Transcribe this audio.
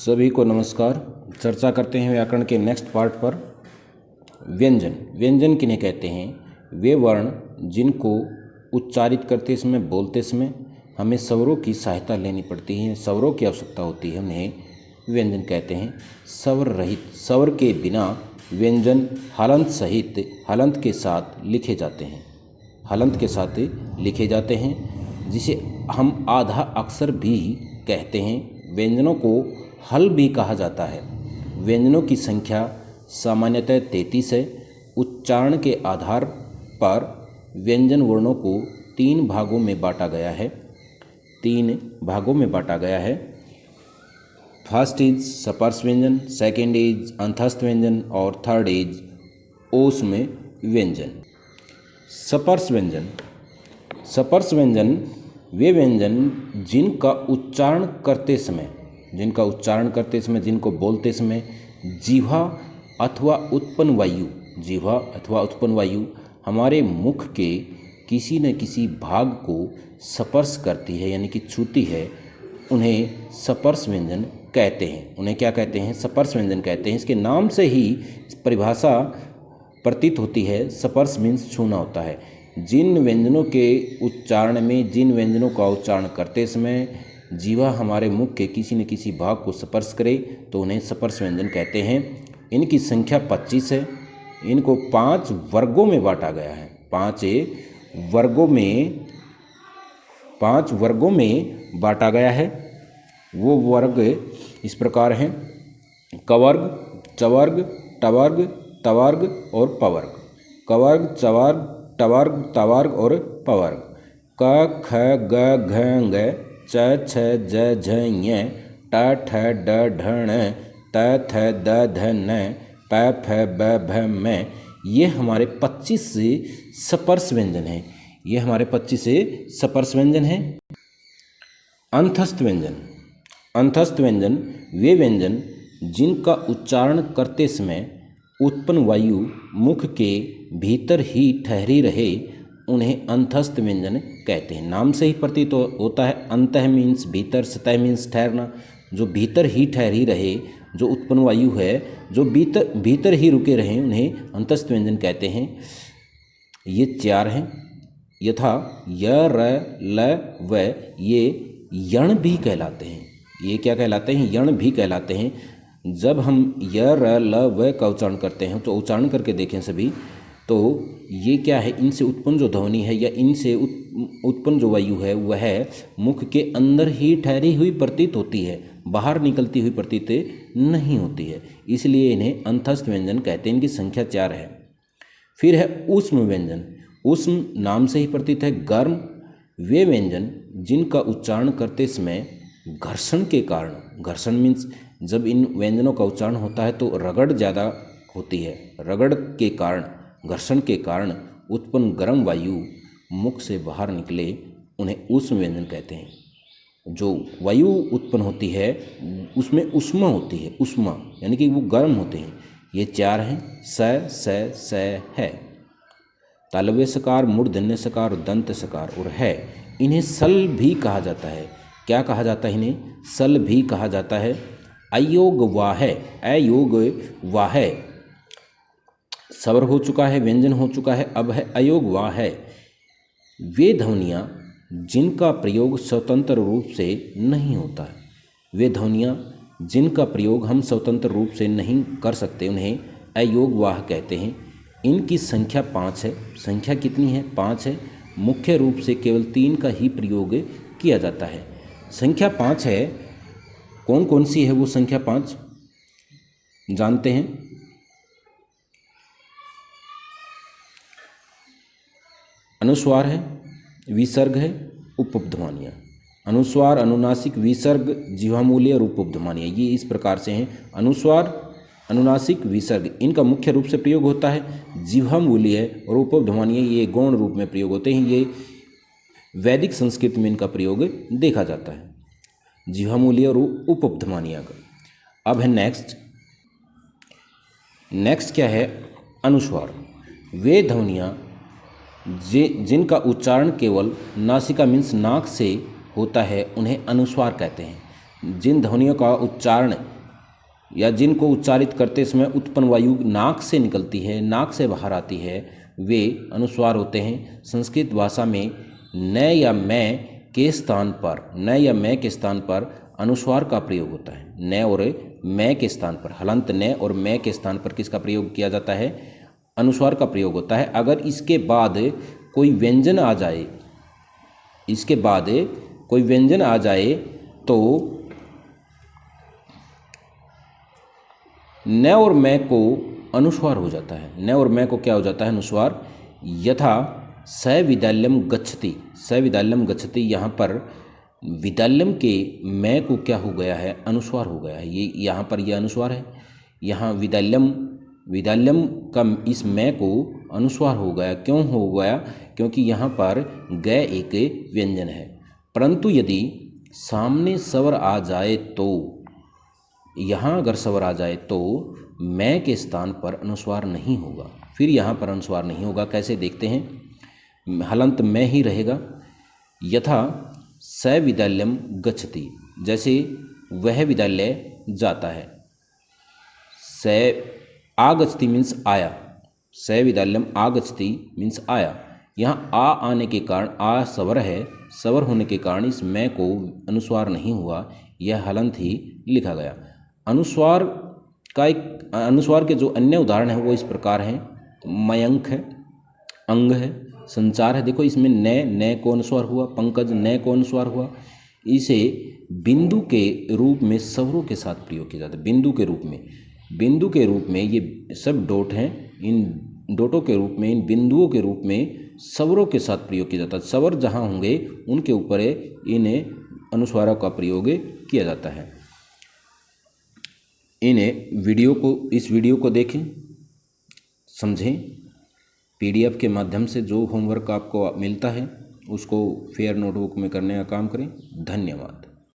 सभी को नमस्कार। चर्चा करते हैं व्याकरण के नेक्स्ट पार्ट पर। व्यंजन। व्यंजन किन्हें कहते हैं? वे वर्ण जिनको उच्चारित करते समय, बोलते समय हमें स्वरों की सहायता लेनी पड़ती है, स्वरों की आवश्यकता होती है, उन्हें व्यंजन कहते हैं। स्वर रहित, स्वर के बिना व्यंजन हलंत सहित, हलंत के साथ लिखे जाते हैं, हलंत के साथ लिखे जाते हैं, जिसे हम आधा अक्षर भी कहते हैं। व्यंजनों को हल भी कहा जाता है। व्यंजनों की संख्या सामान्यतः 33 है। उच्चारण के आधार पर व्यंजन वर्णों को 3 भागों में बांटा गया है। 3 भागों में बांटा गया है। फर्स्ट इज स्पर्श व्यंजन, सेकेंड इज अंतस्थ व्यंजन और थर्ड इज ऊष्म व्यंजन। स्पर्श व्यंजन। स्पर्श व्यंजन वे व्यंजन जिनका उच्चारण करते समय, जिनको बोलते समय जीवा अथवा उत्पन्न वायु हमारे मुख के किसी न किसी भाग को स्पर्श करती है, यानी कि छूती है, उन्हें स्पर्श व्यंजन कहते हैं। उन्हें क्या कहते हैं? स्पर्श व्यंजन कहते हैं। इसके नाम से ही परिभाषा प्रतीत होती है। स्पर्श मीन्स छूना होता है। जिन व्यंजनों के उच्चारण में, जिन व्यंजनों का उच्चारण करते समय जीवा हमारे मुख के किसी न किसी भाग को स्पर्श करे तो उन्हें स्पर्श व्यंजन कहते हैं। इनकी संख्या 25 है। इनको 5 वर्गों में बांटा गया है। 5 वर्गों में बांटा गया है। वो वर्ग इस प्रकार हैं: कवर्ग, चवर्ग, टवर्ग, तवर्ग और पवर्ग। कवर्ग, चवर्ग, टवर्ग, तवर्ग और पवर्ग। क ख ग घ ङ च छ ज झ ञ ट ठ ड ढ ण त थ द ध न प फ ब भ म। ये हमारे 25 स्पर्श व्यंजन हैं। ये हमारे 25 स्पर्श व्यंजन हैं। अंतस्थ व्यंजन। अंतस्थ व्यंजन वे व्यंजन जिनका उच्चारण करते समय उत्पन्न वायु मुख के भीतर ही ठहरी रहे, उन्हें अंतस्थ व्यंजन कहते हैं। नाम से ही प्रतीत होता है। अंतः मीन्स भीतर, सतह मीन्स ठहरना। जो भीतर ही ठहरी रहे, जो उत्पन्न वायु है, जो भीतर ही रुके रहें, उन्हें अंतस्थ व्यंजन कहते हैं। ये 4 हैं। यथा य, र, ल, व। ये यण भी कहलाते हैं। ये क्या कहलाते हैं? यण भी कहलाते हैं। जब हम य, र, ल, व का उच्चारण करते हैं तो उच्चारण करके देखें सभी, तो ये क्या है? इनसे उत्पन्न जो ध्वनि है या इनसे उत्पन्न जो वायु है वह मुख के अंदर ही ठहरी हुई प्रतीत होती है, बाहर निकलती हुई प्रतीत नहीं होती है। इसलिए इन्हें अंतस्थ व्यंजन कहते हैं। इनकी संख्या 4 है। फिर है ऊष्म व्यंजन। ऊष्म नाम से ही प्रतीत है गर्म। वे व्यंजन जिनका उच्चारण करते समय घर्षण के कारण, घर्षण मीन्स जब इन व्यंजनों का उच्चारण होता है तो रगड़ ज़्यादा होती है, रगड़ के कारण, घर्षण के कारण उत्पन्न गर्म वायु मुख से बाहर निकले, उन्हें ऊष्म व्यंजन कहते हैं। जो वायु उत्पन्न होती है उसमें उष्मा होती है, उष्मा यानी कि वो गर्म होते हैं। ये 4 हैं। स है। तालव्य सकार, मूर्धन्य सकार, दंत सकार और है। इन्हें सल भी कहा जाता है। क्या कहा जाता है? इन्हें सल भी कहा जाता है। अयोग वा है, अयोग वा है, स्वर हो चुका है, व्यंजन हो चुका है, अब है अयोग वा है। वे ध्वनियाँ जिनका प्रयोग स्वतंत्र रूप से नहीं होता है, वे ध्वनियाँ जिनका प्रयोग हम स्वतंत्र रूप से नहीं कर सकते, उन्हें अयोगवाह कहते हैं। इनकी संख्या 5 है। संख्या कितनी है? 5 है। मुख्य रूप से केवल 3 का ही प्रयोग किया जाता है। संख्या 5 है। कौन कौन सी है वो संख्या 5? जानते हैं? अनुस्वार है, विसर्ग है, उपध्मानियाँ। अनुस्वार, अनुनासिक, विसर्ग, जिह्वामूलीय और उपध्मानियाँ, ये इस प्रकार से हैं। अनुस्वार, अनुनासिक, विसर्ग, इनका मुख्य रूप से प्रयोग होता है। जिह्वामूलीय और उपध्मानियाँ ये गौण रूप में प्रयोग होते हैं। ये वैदिक संस्कृत में इनका प्रयोग देखा जाता है, जिह्वामूलीय और उपध्मानियाँ का। अब है नेक्स्ट क्या है? अनुस्वार। वे ध्वनियाँ जिनका उच्चारण केवल नासिका मीन्स नाक से होता है, उन्हें अनुस्वार कहते हैं। जिन ध्वनियों का उच्चारण या जिनको उच्चारित करते समय उत्पन्न वायु नाक से निकलती है, नाक से बाहर आती है, वे अनुस्वार होते हैं। संस्कृत भाषा में न या मैं के स्थान पर अनुस्वार का प्रयोग होता है। न और मैं के स्थान पर, हलंत न और मैं के स्थान पर किसका प्रयोग किया जाता है? अनुस्वार का प्रयोग होता है। अगर इसके बाद कोई व्यंजन आ जाए तो न और मैं को अनुस्वार हो जाता है। न और मैं को क्या हो जाता है? अनुस्वार। यथा स विद्यालयम गच्छति, यहाँ पर विद्यालयम के मैं को क्या हो गया है? अनुस्वार हो गया है। ये यहाँ पर यह अनुस्वार है। यहाँ विद्यालयम का इस मैं को अनुस्वार हो गया। क्यों हो गया? क्योंकि यहाँ पर ग एक व्यंजन है। परंतु यदि सामने स्वर आ जाए तो, यहाँ अगर स्वर आ जाए तो मैं के स्थान पर अनुस्वार नहीं होगा। फिर यहाँ पर अनुस्वार नहीं होगा। कैसे? देखते हैं। हलंत में ही रहेगा। यथा स विद्यालयम गच्छति, जैसे वह विद्यालय जाता है। स आगच्छति मीन्स आया। स विद्यालयम आगच्छति मीन्स आया। यहाँ आ आने के कारण, आ स्वर है, स्वर होने के कारण इस मैं को अनुस्वार नहीं हुआ, यह हलंत ही लिखा गया। अनुस्वार के जो अन्य उदाहरण हैं वो इस प्रकार हैं। मयंक है, अंग है, संचार है। देखो इसमें न को अनुस्वार हुआ, पंकज न को अनुस्वार हुआ। इसे बिंदु के रूप में स्वरों के साथ प्रयोग किया जाता है। बिंदु के रूप में ये सब डॉट हैं। इन डॉटों के रूप में, इन बिंदुओं के रूप में स्वरों के साथ प्रयोग किया जाता है। स्वर जहाँ होंगे उनके ऊपर इन अनुस्वारों का प्रयोग किया जाता है। इस वीडियो को देखें, समझें। PDF के माध्यम से जो होमवर्क आपको मिलता है उसको फेयर नोटबुक में करने का काम करें। धन्यवाद।